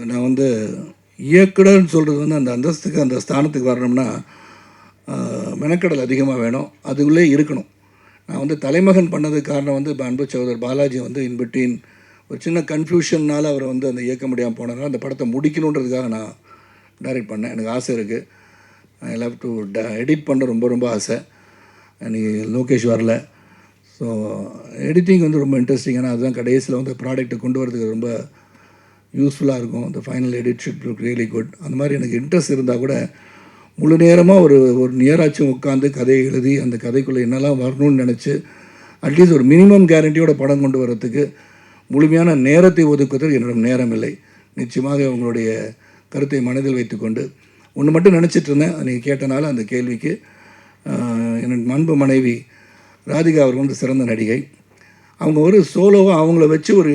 நான் வந்து இயக்குனர்னு சொல்கிறது வந்து அந்த அந்தஸ்துக்கு அந்த ஸ்தானத்துக்கு வரணும்னா மெனக்கடல் அதிகமாக வேணும், அதுக்குள்ளே இருக்கணும். நான் வந்து தலைமகன் பண்ணதுக்கு காரணம் வந்து இப்போ அன்பு சகோதரர் பாலாஜி வந்து இன்பிட்வீன் ஒரு சின்ன கன்ஃபியூஷன்னால் அவரை வந்து அந்த இயக்க முடியாமல் போனதுனால அந்த படத்தை முடிக்கணுன்றதுக்காக நான் டைரக்ட் பண்ணேன். எனக்கு ஆசை இருக்குது, ஐ லவ் டு எடிட் பண்ண ரொம்ப ரொம்ப ஆசை. எனக்கு லோகேஷ் வரல. ஸோ எடிட்டிங் வந்து ரொம்ப இன்ட்ரெஸ்டிங். ஏன்னா அதுதான் கடைசியில் வந்து ப்ராடக்ட்டை கொண்டு வரதுக்கு ரொம்ப யூஸ்ஃபுல்லாக இருக்கும். அந்த final edit should look really good. அந்த மாதிரி எனக்கு இன்ட்ரெஸ்ட் இருந்தால் கூட முழு நேரமாக ஒரு நேராச்சும் உட்காந்து கதையை எழுதி அந்த கதைக்குள்ளே என்னெல்லாம் வரணும்னு நினச்சி அட்லீஸ்ட் ஒரு மினிமம் கேரண்டியோட படம் கொண்டு வரத்துக்கு முழுமையான நேரத்தை ஒதுக்குவதற்கு என்னிடம் நேரம் இல்லை. நிச்சயமாக உங்களுடைய கருத்தை மனதில் வைத்துக்கொண்டு ஒன்று மட்டும் நினச்சிட்டு இருந்தேன். நீங்கள் கேட்டனால அந்த கேள்விக்கு என் அன்பு மனைவி ராதிகா அவர்கள் வந்து சிறந்த நடிகை. அவங்க ஒரு சோலோவாக அவங்கள வச்சு ஒரு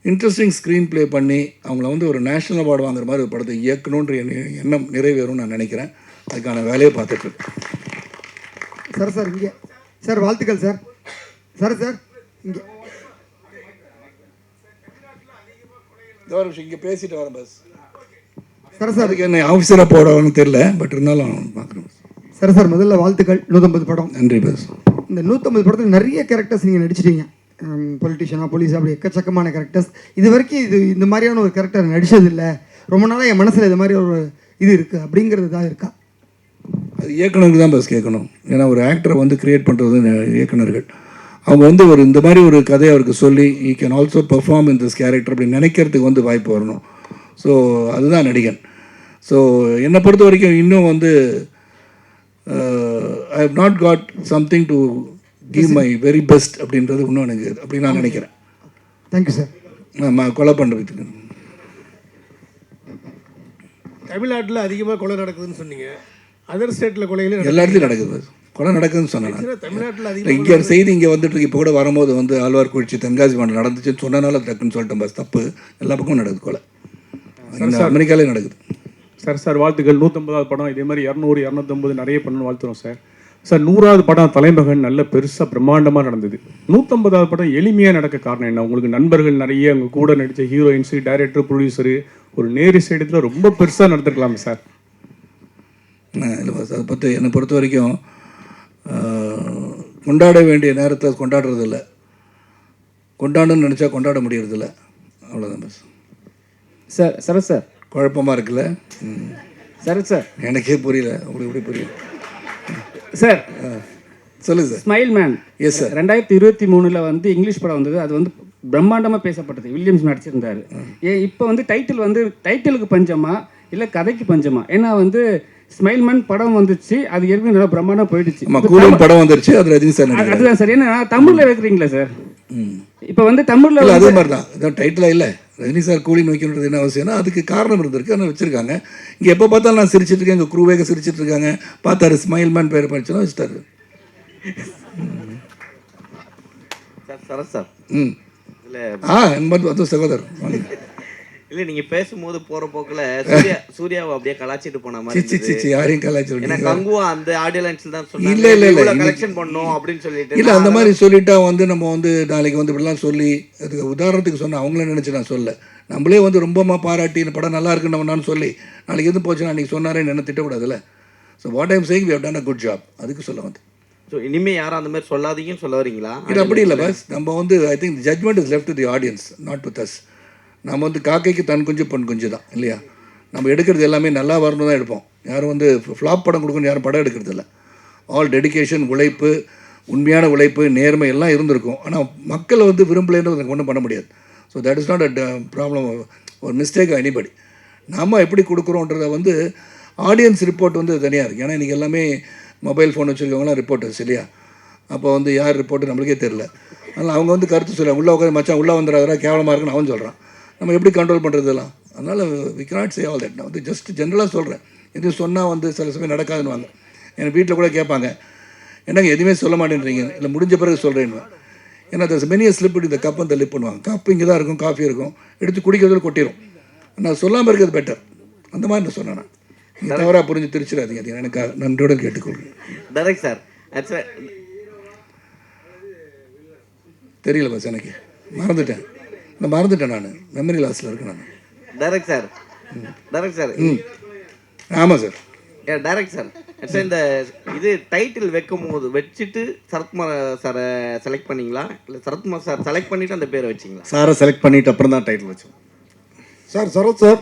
இன்ட்ரெஸ்டிங் ஸ்க்ரீன் ப்ளே பண்ணி அவங்கள வந்து ஒரு நேஷ்னல் அவார்டு வாங்குற மாதிரி ஒரு படத்தை இயக்கணுன்ற எண்ணம் நிறைவேறும்னு நான் நினைக்கிறேன். அதுக்கான வேலையை பார்த்துட்ருக்கேன். சார் இங்கே சார் வாழ்த்துக்கள் சார். சார் இங்கே இங்கே பேசிட்டு வரேன் பஸ். சார் அதுக்கு என்ன ஆஃபீஸராக போடணும்னு தெரியல, பட் இருந்தாலும் பார்க்குறேன். சார் முதல்ல வாழ்த்துக்கள். 150 படம். நன்றி பஸ். இந்த 150 படத்தில் நிறைய கேரக்டர்ஸ் நீங்கள் நடிச்சிட்டீங்க. பொலிட்டிஷியனாக, போலீஸ், அப்படி எக்கச்சக்கமான கேரக்டர்ஸ். இது வரைக்கும் இந்த மாதிரியான ஒரு கேரக்டர் நடித்ததில்லை, ரொம்ப நாளாக என் மனசில் இது மாதிரி ஒரு இது இருக்குது அப்படிங்கிறது தான் இருக்கா? அது இயக்குனருக்கு தான் பஸ் கேட்கணும். ஏன்னா ஒரு ஆக்டரை வந்து கிரியேட் பண்ணுறது இயக்குனர்கள். அவங்க வந்து இந்த மாதிரி ஒரு கதையை அவருக்கு சொல்லி ஈ can also perform in this character அப்படின்னு நினைக்கிறதுக்கு வந்து வாய்ப்பு வரணும். ஸோ அதுதான் நடிகன். ஸோ என்னை பொறுத்த வரைக்கும் இன்னும் வந்து I have not got something to give my very best அப்படின்றது இன்னும் எனக்கு அப்படின்னு நான் நினைக்கிறேன். Thank you sir. நம்ம கொலை பண்ணுறதுக்கு தமிழ்நாட்டில் அதிகமாக கொலை நடக்குதுன்னு சொன்னீங்க. அதர் ஸ்டேட்டில் கொலைகளும் எல்லா இடத்துலையும் நடக்குது. கொலை நடக்குதுன்னு சொன்னேன். தமிழ்நாட்டில் அதிகம் இங்கே செய்தி இங்கே வந்துட்டு இருக்கு. இப்போ கூட வரும்போது வந்து ஆழ்வார்குறிச்சி தென்காசி மாவட்டம் நடந்துச்சுன்னு சொன்னனால டக்குன்னு சொல்லிட்டேன் பஸ். தப்பு எல்லா பக்கமும் நடக்குது கொலை. அமெரிக்காலே நடக்குது. சார் வாழ்த்துக்கள். 150வது படம் இதே மாதிரி 200 250 நிறைய பண்ணணும்னு வாழ்த்துறோம் சார். 100வது படம் தலைமகன் நல்ல பெருசாக பிரம்மாண்டமாக நடந்தது. 150வது படம் எளிமையாக நடக்க காரணம் என்ன? உங்களுக்கு நண்பர்கள் நிறைய, உங்கள் கூட நடித்த ஹீரோயின்ஸு, டைரக்டர், ப்ரொடியூசரு, ஒரு நேரு இடத்துல ரொம்ப பெருசாக நடந்துருக்கலாமே சார். இல்லை பஸ், அதை பற்றி என்னை பொறுத்த வரைக்கும் கொண்டாட வேண்டிய நேரத்தில் கொண்டாடுறதில்ல, கொண்டாடணும்னு நினச்சா கொண்டாட முடியறதில்ல. அவ்வளோதான் பஸ். சார் குழப்பமாக இருக்குல்ல? சார் எனக்கே புரியல, உங்களுக்கு எப்படி புரியல சார்? சொல்லுங்கள் sir. Smile man. Yes sir. 2023 வந்து இங்கிலீஷ் படம் வந்தது. அது வந்து பிரம்மாண்டமாக பேசப்பட்டது. வில்லியம்ஸ் நடிச்சிருந்தாரு. இப்போ வந்து டைட்டிலுக்கு பஞ்சமா இல்லை கதைக்கு பஞ்சமா? ஏன்னா வந்து ஸ்மைல் மேன் படம் வந்துச்சு, அது ஏற்கனவே நல்லா பிரம்மாண்டம் போயிடுச்சு. படம் வந்துருச்சு, அது ரஜினி சார். அதுதான் சார். ஏன்னா தமிழில் வைக்கிறீங்களா சார்? இப்போ வந்து தமிழில் அதே மாதிரி தான். இதான் டைட்டிலாக இல்லை, ரஜினி சார் கூலின்னு வைக்கணுன்றது என்ன அவசியம்னா அதுக்கு காரணம் இருந்திருக்கு, ஆனால் வச்சுருக்காங்க. இங்கே எப்போ பார்த்தாலும் நான் சிரிச்சிட்டு இருக்கேன், எங்கள் குரூவேக சிரிச்சிட்டு இருக்காங்க. பார்த்தாரு ஸ்மைல் மேன் பேர் படிச்சோன்னா வச்சுட்டாரு. சார் இல்லை சகோதரர் இல்லை, நீங்கள் பேசும்போது போகிற போக்கில் சூர்யாவை அப்படியே கலாச்சிட்டு போன மாதிரி. யாரையும் கலாச்சி கங்குவா அந்த ஆடியோ லைன்ஸில் தான் சொன்னாங்க. இல்லை கலெக்ஷன் பண்ணோம் அப்படின்னு சொல்லிட்டு. இல்லை, அந்த மாதிரி சொல்லிட்டா வந்து நம்ம வந்து நாளைக்கு வந்து இப்படிலாம் சொல்லி அதுக்கு உதாரணத்துக்கு சொன்னால் அவங்கள நினச்சி நான் சொல்ல, நம்மளே வந்து ரொம்பமா பாராட்டி இந்த படம் நல்லா இருக்குன்னு நான் சொல்லி நாளைக்கு எதுவும் போச்சுன்னா அன்றைக்கி சொன்னாரேன்னு என்ன திட்டக்கூடாதுல்ல. So what I'm saying, we have done a good job. அதுக்கு சொல்ல வந்து. ஸோ இனிமேல் யாரும் அந்த மாதிரி சொல்லாதீங்கன்னு சொல்ல வரீங்களா? இது அப்படி இல்லை பஸ். நம்ம வந்து I think judgment is left to the audience, not with us. நம்ம வந்து காக்கைக்கு தன் குஞ்சு பொன் குஞ்சு தான் இல்லையா? நம்ம எடுக்கிறது எல்லாமே நல்லா வரணும் தான் எடுப்போம். யாரும் வந்து ஃப்ளாப் படம் கொடுக்கணும் யாரும் படம் எடுக்கிறது இல்லை. ஆல் டெடிக்கேஷன், உழைப்பு, உண்மையான உழைப்பு, நேர்மை எல்லாம் இருந்திருக்கும். ஆனால் மக்களை வந்து விரும்பலைன்றது ஒன்றும் பண்ண முடியாது. So that is not a problem, ஒரு மிஸ்டேக் எனிபடி. நாம் எப்படி கொடுக்குறோன்றதை வந்து ஆடியன்ஸ் ரிப்போர்ட் வந்து தனியாக இருக்குது. ஏன்னா இன்றைக்கி எல்லாமே மொபைல் ஃபோன் வச்சுருக்கவங்களாம் ரிப்போர்ட்டர்ஸ் இல்லையா? அப்போ வந்து யார் ரிப்போர்ட்டு நம்மளுக்கே தெரில. அதனால் அவங்க வந்து கருத்து சொல்லுவாங்க, உள்ளே உட்காந்து மச்சான் உள்ளே வந்துடாதா கேவலமாக இருக்குன்னு அவன் சொல்கிறான். நம்ம எப்படி கண்ட்ரோல் பண்ணுறதுலாம்? அதனால் we cannot say all that. நான் வந்து ஜஸ்ட் ஜென்ரலாக சொல்கிறேன். எது சொன்னால் வந்து சில சமயம் நடக்காதுன்னு வாங்க. என் வீட்டில் கூட கேட்பாங்க, என்னங்க எதுவுமே சொல்ல மாட்டேன்றீங்க, இல்லை முடிஞ்ச பிறகு சொல்கிறேன்னு. ஏன்னா அது மெனியை ஸ்லிப் இந்த கப் அந்த லிப் பண்ணுவாங்க. கப்பு இங்கே தான் இருக்கும், காஃபி இருக்கும், எடுத்து குடிக்கிறதுல கொட்டிடும். நான் சொல்லாமல் இருக்கிறது பெட்டர். அந்த மாதிரி நான் சொன்னேன். நான் தவறாக புரிஞ்சு திருச்சிடாதீங்க. அது எனக்கு நன்றியோடு கேட்டுக்கொள்கிறேன். Direct sir. தெரியல பஸ், எனக்கு மறந்துட்டேன். நான் மறந்துட்டேன், நான் மெமரி லாஸில் இருக்கேன் நான். டைரக்ட் சார் ஆமாம் சார். டைரக்ட் சார் இந்த இது டைட்டில் வச்சுட்டு சரத்குமார் சாரை செலக்ட் பண்ணீங்களா இல்லை சரத்குமார் சார் செலக்ட் பண்ணிட்டு அந்த பேரை வச்சிங்களா? சாரை செலக்ட் பண்ணிட்டு அப்புறம் தான் டைட்டில் வச்சோம். சார் சரத் சார்,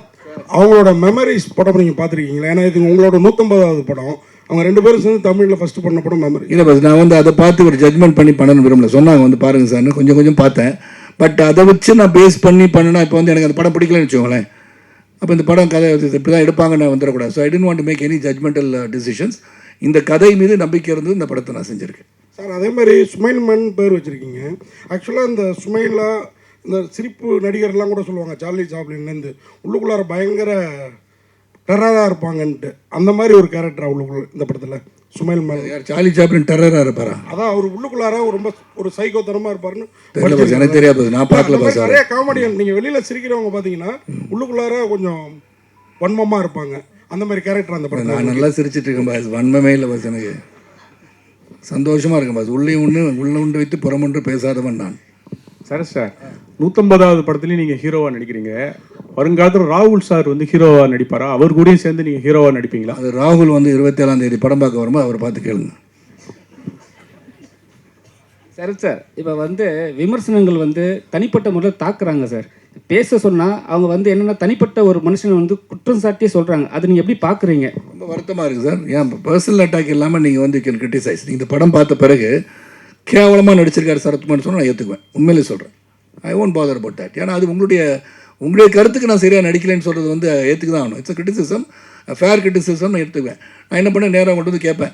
அவங்களோட மெமரிஸ் படம் நீங்கள் பார்த்துருக்கீங்களா? ஏன்னா இது உங்களோட 150வது படம். அவங்க 2 பேரும் சேர்ந்து தமிழில் ஃபஸ்ட்டு பண்ண படம் மெமரி. இல்லை பஸ், நான் வந்து அதை பார்த்து ஒரு ஜட்மெண்ட் பண்ணி பண்ணணும் விரும்பல. சொன்னாங்க வந்து பாருங்கள் சார்னு, கொஞ்சம் பார்த்தேன். பட் அதை வச்சு நான் பேஸ் பண்ணி பண்ணினா இப்போ வந்து எனக்கு அந்த படம் பிடிக்கலன்னு வச்சுக்கோங்களேன். அப்போ இந்த படம் கதை இப்படி தான் எடுப்பாங்கன்னு நான் வந்துடக்கூடாது. So I don't want to make any judgmental decisions. இந்த கதை மீது நம்பிக்கை இருந்து இந்த படத்தை நான் செஞ்சுருக்கேன். சார் அதே மாதிரி சுமைல் மன் பேர் வச்சுருக்கீங்க. ஆக்சுவலாக இந்த சுமைலா இந்த சிரிப்பு நடிகர்லாம் கூட சொல்லுவாங்க சார்லி சாப்ளின்லேருந்து உள்ளுக்குள்ளார பயங்கர டெரராக இருப்பாங்கன்ட்டு. அந்த மாதிரி ஒரு கேரக்டர் உள்ளுக்குள்ள இந்த படத்தில் சுமைல் மன். யார் சார்லி சாப்ளின் டெரராக இருப்பாரா? அதான் அவர் உள்ளுக்குள்ளார ரொம்ப ஒரு சைக்கோத்தனமாக இருப்பாருன்னு எனக்கு தெரியாது, நான் பார்க்கல பாஸ். நிறைய காமெடியன் நீங்கள் வெளியில் சிரிக்கிறவங்க பார்த்தீங்கன்னா உள்ளுக்குள்ளார கொஞ்சம் வன்மமாக இருப்பாங்க. அந்த மாதிரி கேரக்டர் அந்த படம். நான் நல்லா சிரிச்சிட்டு இருக்கேன் பாஸ், வன்மமே இல்லை பாஸ். எனக்கு சந்தோஷமாக இருக்கேன் பாஸ். உள்ள உண்டு வைத்து புறமொன்று பேசாதவன் நான். சார் 150வது படத்துலேயும் நீங்கள் ஹீரோவாக நடிக்கிறீங்க. வருங்காலத்தில் ராகுல் சார் வந்து ஹீரோவாக நடிப்பாரா? அவர் கூடயும் சேர்ந்து நீங்கள் ஹீரோவாக நடிப்பீங்களா? அது ராகுல் வந்து 27ஆம் தேதி படம் பார்க்க வரும்போது அவரை பார்த்து கேளுங்க. சார் இப்போ வந்து விமர்சனங்கள் வந்து தனிப்பட்ட முறையில் தாக்குறாங்க சார். பேச சொன்னால் அவங்க வந்து என்னென்னா தனிப்பட்ட ஒரு மனுஷனை வந்து குற்றம் சாட்டியே சொல்கிறாங்க. அது நீங்கள் எப்படி பார்க்குறீங்க? ரொம்ப வருத்தமாக இருக்குது சார். ஏன் பர்சனல் அட்டாக் இல்லாமல் நீங்கள் வந்து கேன் கிரிட்டிசைஸ். நீங்கள் இந்த படம் பார்த்த பிறகு கேவலமாக நடிச்சிருக்காரு சரத்குமார்னு சொன்னால் நான் ஏற்றுக்குவேன். உண்மையிலே சொல்கிறேன். I won't father about that. ஏன்னா அது உங்களுடைய கருத்துக்கு நான் சரியாக நடிக்கலைன்னு சொல்கிறது வந்து ஏற்றுக்கு தான் ஆகணும். It's a criticism, fair criticism. நான் எடுத்துக்குவேன். நான் என்ன பண்ண நேராக கொண்டு வந்து கேட்பேன்,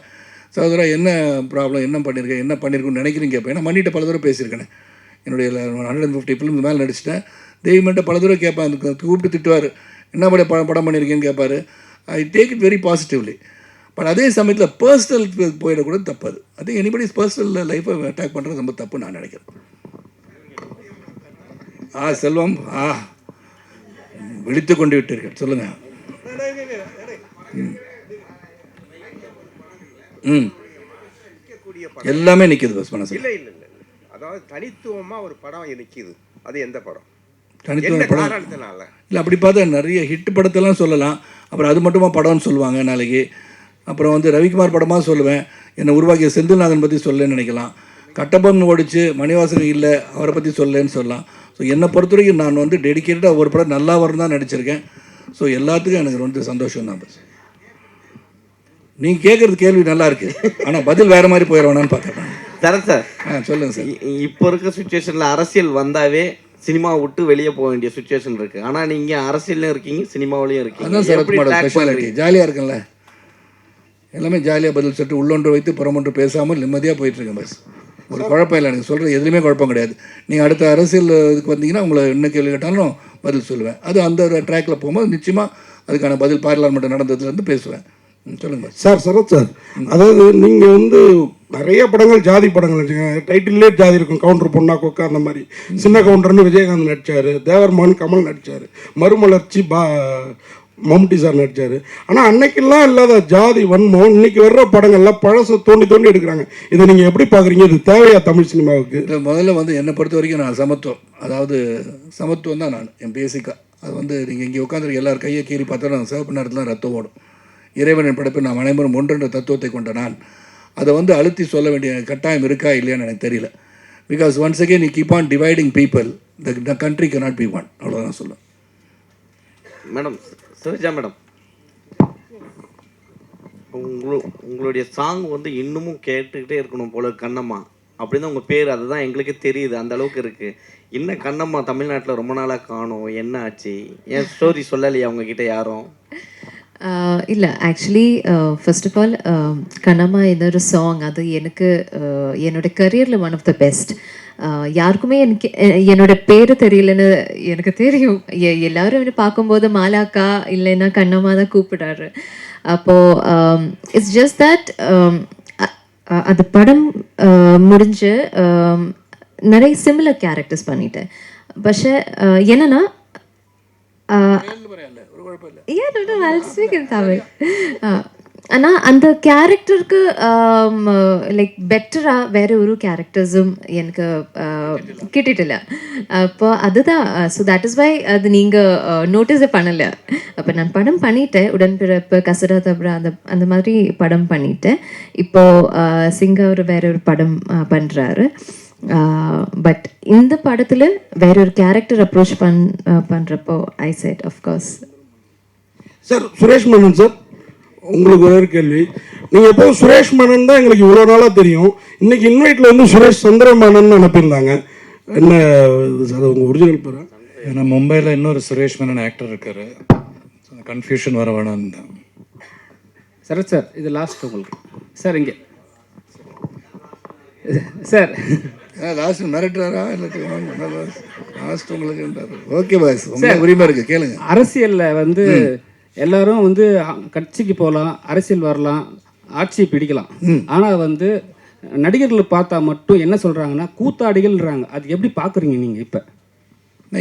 சகோதரா என்ன ப்ராப்ளம், என்ன பண்ணியிருக்குன்னு நினைக்கிறீங்கன்னு கேட்பேன். ஏன்னா மன்னிட்ட பல தடவை பேசியிருக்கேன். என்னுடைய 150 ஃபிலிம் மேலே நடிச்சிட்டேன். தெய்வமெண்ட்ட பல தடவை கேட்பேன். அதுக்கு கூப்பிட்டு திட்டுவார், என்ன படம் பண்ணியிருக்கேன்னு கேட்பார். I take it very positively. But அதே சமயத்தில் பர்சனல் போயிடக்கூட தப்பு. அது அதே எனிபடிஸ் பர்சனல் லைஃப்பை அட்டாக் பண்ணுறது ரொம்ப தப்பு நான் நினைக்கிறேன். செல்வம் விழித்து கொண்டு விட்டீர்கள், சொல்லுங்கள். எல்லாமே நிற்கிது பஸ் மனசு. இல்லை அதாவது தனித்துவமாக ஒரு படம் நிற்கிது. அது எந்த படம்? தனித்துவ படம் காரணத்தினால இல்லை. அப்படி பார்த்தா நிறைய ஹிட் படத்தெல்லாம் சொல்லலாம். அப்புறம் அது மட்டுமா படம்னு சொல்லுவாங்க நாளைக்கு. அப்புறம் வந்து ரவிக்குமார் படமாக சொல்லுவேன். என்னை உருவாக்கிய செந்தில்நாதன் பற்றி சொல்லன்னு நினைக்கலாம். கட்டபொம்மன் ஓடிச்சு மணிவாசன் இல்லை அவரை பற்றி சொல்லன்னு சொல்லலாம். ஸோ என்னை பொறுத்த வரைக்கும் நான் வந்து டெடிக்கேட்டடாக ஒரு படம் நல்லா வரும் தான் நடிச்சிருக்கேன். ஸோ எல்லாத்துக்கும் எனக்கு ரொம்ப சந்தோஷம் தான். பஸ் நீங்கள் கேட்குறது கேள்வி நல்லா இருக்குது, ஆனால் பதில் வேறு மாதிரி போயிடுவானான்னு பார்க்குறேன். சார் சொல்லுங்கள் சார். இப்போ இருக்க சுச்சுவேஷனில் அரசியல் வந்தாவே சினிமா விட்டு வெளியே போக வேண்டிய சுச்சுவேஷன் இருக்குது. ஆனால் நீங்கள் அரசியல்லையும் இருக்கீங்க, சினிமாவிலையும் இருக்கீங்க. அதான் சரத்குமாரோட ஸ்பெஷாலிட்டி. ஜாலியாக இருக்குல்ல, எல்லாமே ஜாலியாக பதில் சொல்லிட்டு உள்ளொன்று வைத்து புறமொன்று பேசாமல் நிம்மதியாக போயிட்டுருக்கேன். பஸ் ஒரு குழப்பம் இல்லை. எனக்கு சொல்கிறது எதுலேயுமே குழப்பம் கிடையாது. நீங்கள் அடுத்த அரசியல் இதுக்கு வந்தீங்கன்னா உங்களை என்ன கேள்வி கேட்டாலும் பதில் சொல்லுவேன். அது அந்த ட்ராக்கில் போகும்போது நிச்சயமாக அதுக்கான பதில் பார்லிமெண்ட் நடந்ததுலேருந்து பேசுவேன். சொல்லுங்கள் சார். சரத் சார், அதாவது நீங்கள் வந்து நிறைய படங்கள் ஜாதி படங்கள் வச்சுக்கோங்க. டைட்டிலே ஜாதி இருக்கும். கவுண்டர் பொண்ணா கொக்கா அந்த மாதிரி. சின்ன கவுண்டர்னு விஜயகாந்த் நடித்தார். தேவர்மான் கமல் நடித்தார். மறுமலர்ச்சி மம்முட்டி சார் நடித்தார். ஆனால் அன்னைக்கெல்லாம் இல்லாத ஜாதி வன்மம் இன்னைக்கு வர்ற படங்கள்லாம் பழசு தோண்டி எடுக்கிறாங்க. இதை நீங்கள் எப்படி பார்க்குறீங்க? இது தேவையா தமிழ் சினிமாவுக்கு? முதல்ல வந்து என்னை பொறுத்த வரைக்கும் நான் சமத்துவம், அதாவது சமத்துவம் தான் நான் என் பேசிக்காக. அது வந்து நீங்கள் இங்கே உட்காந்துருக்க எல்லாரும் கையை கீறி பார்த்தா நான் சிவப்பு நேரத்தில் ரத்தம் ஓடும். இறைவனின் படைப்பில் நாம் அனைவரும் ஒன்றென்ற தத்துவத்தை கொண்ட நான் அதை வந்து அழுத்தி சொல்ல வேண்டிய கட்டாயம் இருக்கா இல்லையான்னு எனக்கு தெரியல. பிகாஸ் ஒன்ஸ் அகேன் நீ keep on dividing people, the country cannot be one. அவ்வளோதான் சொல்லுவேன். மேடம் சரோஜா மேடம், உங்களுடைய சாங் வந்து இன்னமும் கேட்டுக்கிட்டே இருக்கணும் போல. கண்ணம்மா அப்படின்னு உங்கள் பேர், அதுதான் எங்களுக்கே தெரியுது. அந்த அளவுக்கு இருக்குது. என்ன கண்ணம்மா தமிழ்நாட்டில் ரொம்ப நாளாக காணும், என்ன ஆச்சு? ஏன் ஸ்டோரி சொல்லலையா அவங்கக்கிட்ட யாரும்? இல்லை actually first of all Kannamma இன்னொரு சாங் அது எனக்கு என்னோட கரியரில் ஒன் ஆஃப் த பெஸ்ட். யாருக்குமே எனக்கு என்னோட பேர் தெரியலன்னு எனக்கு தெரியும். எல்லாரும் என்ன பார்க்கும்போது மாலாக்கா இல்லைன்னா கண்ணம்மா தான் கூப்பிடாரு. அப்போது இட்ஸ் ஜஸ்ட் தட் அது படம் முடிஞ்சு நிறைய சிமிலர் கேரக்டர்ஸ் பண்ணிட்டேன். പക്ഷേ என்னன்னா Yeah, no, I'll speak in Tamil. ஆனால் அந்த கேரக்டருக்கு லைக் பெட்டராக வேற ஒரு கேரக்டர்ஸும் எனக்கு கிட்டிட்டில்ல. அப்போ அதுதான், ஸோ தட் இஸ் வை அது நீங்கள் நோட்டீஸே பண்ணலை. அப்போ நான் படம் பண்ணிட்டேன், உடன்பிறப்பு, கசடா தப்ரா, அந்த மாதிரி படம் பண்ணிட்டேன். இப்போது சிங்கா ஒரு வேற ஒரு படம் பண்ணுறாரு. பட் இந்த படத்தில் வேற ஒரு கேரக்டர் அப்ரோச் பண்ணுறப்போ ஐ set of course. Sir Suresh Menon sir, உங்களுக்கு ஒரே கேள்வி. நீங்கள் எப்போ சுரேஷ் மேனன் தான் எங்களுக்கு இவ்வளோ நாளாக தெரியும், இன்னைக்கு இன்வைட்டில் வந்து சுரேஷ் சந்திரமேனன் அனுப்பியிருந்தாங்க. என்ன சார் உங்கள் ஒரிஜினல் பேரா? ஏன்னா மும்பையில் இன்னொரு சுரேஷ் மேனன் ஆக்டர் இருக்காரு, கன்ஃபியூஷன் வர வேணாம் தான். சரத் சார், இது லாஸ்ட் உங்களுக்கு. சார் இங்கே சார் லாஸ்ட் மிரட்டுறாரா இல்லை லாஸ்ட் உங்களுக்கு? ஓகே பாஸ், உங்களுக்கு உரிமை இருக்குது, கேளுங்க. அரசியலில் வந்து எல்லாரும் வந்து கட்சிக்கு போகலாம், அரசியல் வரலாம், ஆட்சியை பிடிக்கலாம். ஆனால் வந்து நடிகர்கள் பார்த்தா மட்டும் என்ன சொல்கிறாங்கன்னா கூத்தாடிகள்ன்றாங்க. அது எப்படி பார்க்குறீங்க நீங்கள்? இப்போ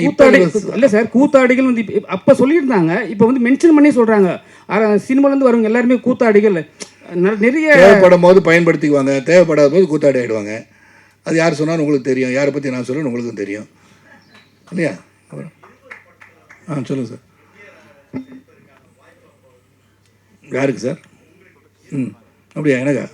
கூத்தாடி இல்லை சார், கூத்தாடிகள் வந்து அப்போ சொல்லியிருந்தாங்க, இப்போ வந்து மென்ஷன் பண்ணி சொல்கிறாங்க. சினிமாலேருந்து வரவங்க எல்லாருமே கூத்தாடிகள். நிறைய தேவைப்படும் போது பயன்படுத்திக்குவாங்க, தேவைப்படாத போது கூத்தாடி ஆகிடுவாங்க. அது யார் சொன்னாலும் உங்களுக்கு தெரியும், யாரை பற்றி நான் சொல்லணும் உங்களுக்கும் தெரியும் இல்லையா? சொல்லுங்கள் சார். யாருக்கு சார்? அப்படியா? எனக்கா?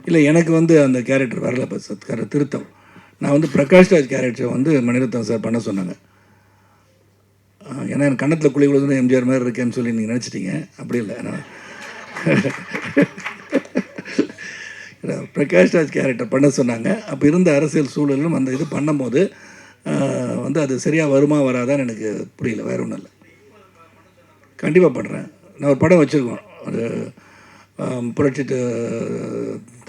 இல்லை, எனக்கு வந்து அந்த கேரக்டர் வரல. இப்போ சத்கார திருத்தம், நான் வந்து பிரகாஷ் ராஜ் கேரக்டரை வந்து மணிரத்னம் சார் பண்ண சொன்னாங்க. ஏன்னா என் கண்ணத்தில் குழி விழுதுன்னு எம்ஜிஆர் மாதிரி இருக்கேன்னு சொல்லி நீங்கள் நினச்சிட்டீங்க. அப்படி இல்லை, நான் பிரகாஷ் ராஜ் கேரக்டர் பண்ண சொன்னாங்க. அப்போ இருந்த அரசியல் சூழலும் அந்த இது பண்ணும்போது வந்து அது சரியாக வருமா வராதான்னு எனக்கு புரியல. வேறு ஒன்றும் இல்லை, கண்டிப்பாக பண்ணுறேன். நான் ஒரு படம் வச்சுருக்கோம், ஒரு புரட்சி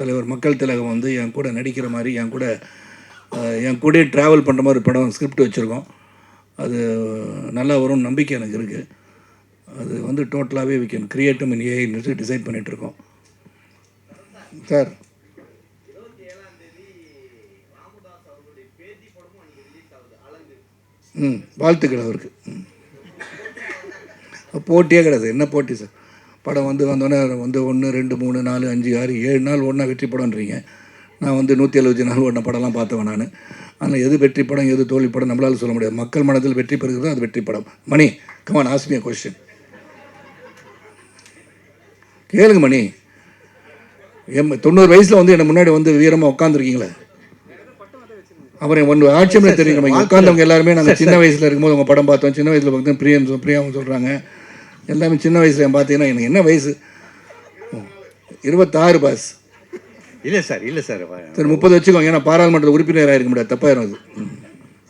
தலைவர் மக்கள் திலகம் வந்து என் கூட நடிக்கிற மாதிரி, என் கூட ட்ராவல் பண்ணுற மாதிரி ஒரு படம் ஸ்கிரிப்ட் வச்சுருக்கோம். அது நல்லா வரும் நம்பிக்கை எனக்கு இருக்குது. அது வந்து டோட்டலாகவே வி கேன் கிரியேட்டும் இன் ஏஐன்னு டிசைட் பண்ணிகிட்ருக்கோம் சார். வாழ்த்துக்கள் அவருக்கு. போட்டியே கிடையாது. என்ன போட்டி சார்? படம் வந்து வந்தோடனே வந்து 1 2 3 4 5 6 7 நாள் ஒன்றா வெற்றி படம்ன்றீங்க. நான் வந்து 170 நாள் ஒன்றா படம்லாம் பார்த்தவன் நான். ஆனால் எது வெற்றி படம் எது தோல்வி படம் நம்மளால் சொல்ல முடியாது. மக்கள் மனதில் வெற்றி பெறுகிறது அது வெற்றி படம். Mani, come on, ask me a question. கேளுங்க மணி. 90 வயசில் வந்து என்னை முன்னாடி வந்து வீரமாக உட்காந்துருக்கீங்களே, அப்புறம் ஒன்று ஆட்சியமே தெரியுங்க. உட்காந்தவங்க எல்லாருமே நாங்கள் சின்ன வயசில் இருக்கும்போது உங்கள் படம் பார்த்தோம். சின்ன வயசில் பார்த்தீங்கன்னா பிரியாவும் சொல்கிறாங்க. எல்லாமே சின்ன வயசில் பார்த்தீங்கன்னா எனக்கு என்ன வயசு? 26 பாஸ். இல்லை சார், இல்லை சார், சரி 30 வச்சுக்கோங்க. ஏன்னா பாராளுமன்ற உறுப்பினராக இருக்க முடியாது, தப்பாயிரும் அது.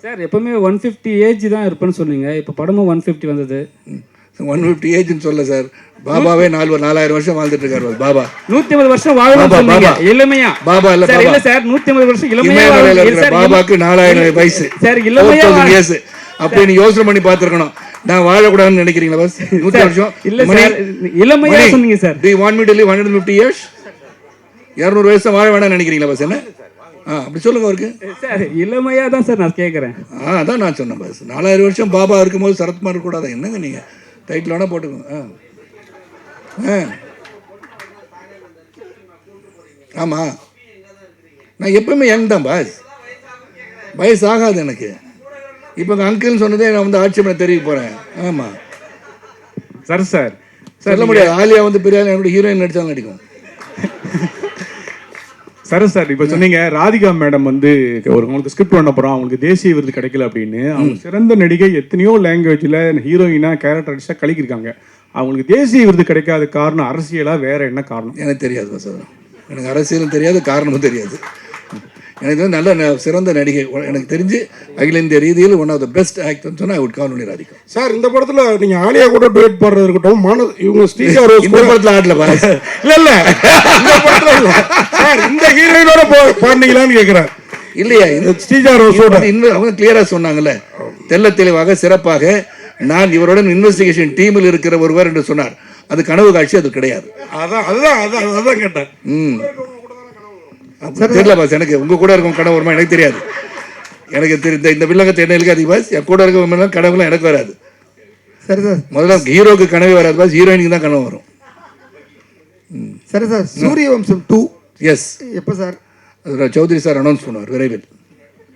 சார் எப்பவுமே 150 ஏஜ் தான் இருப்பேன்னு சொன்னீங்க, இப்போ படமும் 150 வந்தது. 150 ஏஜ்னு சொல்ல சார், பாபாவே 4000 வருஷம் வாழ்ந்துட்டு இருக்காரு. பாபா 150 வருஷம் வாழணும் சொன்னீங்க. இளமையா பாபா இல்ல சார், இல்ல சார் 150 வருஷம் இளமையா சார். பாபாக்கு 4000 வயசு சார், இளமையா இயர்ஸ். அப்ப நீ யோசனை பண்ணி பாத்துக்கணும். நான் வாழக்கூடாதுன்னு நினைக்கிறீங்களா? பஸ் 100 வருஷம் இல்ல சார், இளமையா சொன்னீங்க sir. Do you want me to live 150 years? 200 வயசு வாழ வேண்டாம்னு நினைக்கிறீங்களா? பஸ் என்ன அப்படி சொல்லுங்க அவருக்கு. சார் இளமையா தான் சார் நான் கேட்குறேன். அதான் நான் சொன்னேன். பஸ் 4000 வருஷம் பாபா இருக்கும்போது சரத்குமார் இருக்கக்கூடாது. என்னங்க நீங்கள் டைட்டில் வேணால் போட்டுக்கோங்க. ஆமாம், நான் எப்பவுமே யங் தான் பாஸ், வயசு ஆகாது எனக்கு. இப்போ அங்கிள்னு சொன்னதே நான் வந்து ஆட்சி பண்ண தெரிவிக்க போகிறேன். ஆமாம் சார் சொல்ல முடியாது. ஆலியா வந்து பெரிய என்னோட ஹீரோயின் நடித்தாலும் நடிக்கும். சார் இப்போ சொன்னீங்க ராதிகா மேடம் வந்து உங்களுக்கு ஸ்கிரிப்ட் பண்ண போகிறோம், அவங்களுக்கு தேசிய விருது கிடைக்கல அப்படின்னு. அவங்க சிறந்த நடிகை, எத்தனையோ லாங்குவேஜில் ஹீரோயினாக கேரக்டர் அடிச்சா கழிக்கிருக்காங்க. அவங்களுக்கு தேசிய விருது கிடைக்காத காரணம் அரசியலா, வேற என்ன காரணம்? எனக்கு தெரியாது சார். எனக்கு அரசியலும் தெரியாது, காரணமும் தெரியாது. எனக்கு வந்து நல்ல சிறந்த நடிகை எனக்கு தெரிஞ்சு அகில இந்திய ரீதியில் ஒன் ஆஃப் த பெஸ்ட் ஆக்டர்னு சொன்னால் I would call only Radhika. Sir இந்த படத்தில் நீங்கள் ஆலியா கூட டுவேட் பாடுறது இருக்கட்டும், இவங்க ஸ்ரீஜா ரோஸ் இந்த படத்தில் ஆடல பாஸ். இல்லை இந்த படத்தில் சார் இந்த ஹீரோயினோட பாடினீங்களான்னு கேட்குறேன். இல்லையா, இந்த ஸ்ரீஜா ரோஸோட அவங்க கிளியராக சொன்னாங்கல்ல, தெல்ல தெளிவாக சிறப்பாக நான் இவருடன் இன்வெஸ்டிகேஷன் டீமில் இருக்கிற ஒருவர் என்று சொன்னார். அது கனவு காட்சி, அது கிடையாது. அதான் கேட்டேன். தெரியல பாஸ், எனக்கு உங்க கூட இருக்கும் கனவு வருமா எனக்கு தெரியாது. எனக்கு தெரிந்த இந்த வில்லங்கத்தை என்ன இருக்கு அதிக பாஸ், என் கூட இருக்க கனவுலாம் எனக்கு வராது. சரி சார். முதல்ல ஹீரோக்கு கனவே வராது பாஸ், ஹீரோயினுக்கு தான் கனவு வரும். சரி சார். சூரியவம்சம் 2 எஸ் எப்போ சார்? அது சௌத்ரி சார் அனௌன்ஸ் பண்ணுவார் விரைவில்.